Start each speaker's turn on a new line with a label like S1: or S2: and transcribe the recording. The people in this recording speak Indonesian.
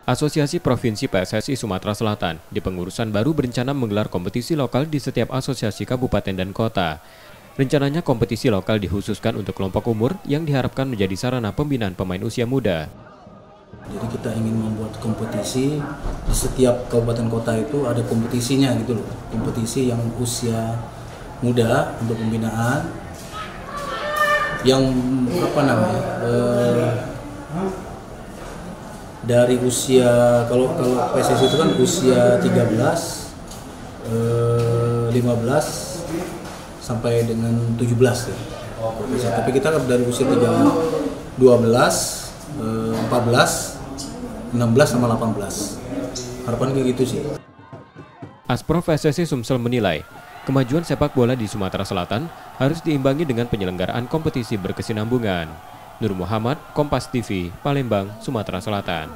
S1: Asosiasi Provinsi PSSI Sumatera Selatan di pengurusan baru berencana menggelar kompetisi lokal di setiap asosiasi kabupaten dan kota. Rencananya kompetisi lokal dikhususkan untuk kelompok umur yang diharapkan menjadi sarana pembinaan pemain usia muda.
S2: Jadi kita ingin membuat kompetisi di setiap kabupaten kota itu ada kompetisinya gitu loh. Kompetisi yang usia muda untuk pembinaan yang dari usia kalau PSSI itu kan usia 13, 15 sampai dengan 17 ya. Tapi kita dari usia 12, 14, 16 sama 18. Harapan kayak gitu sih.
S1: Asprof PSSI Sumsel menilai, kemajuan sepak bola di Sumatera Selatan harus diimbangi dengan penyelenggaraan kompetisi berkesinambungan. Nur Muhammad, Kompas TV, Palembang, Sumatera Selatan.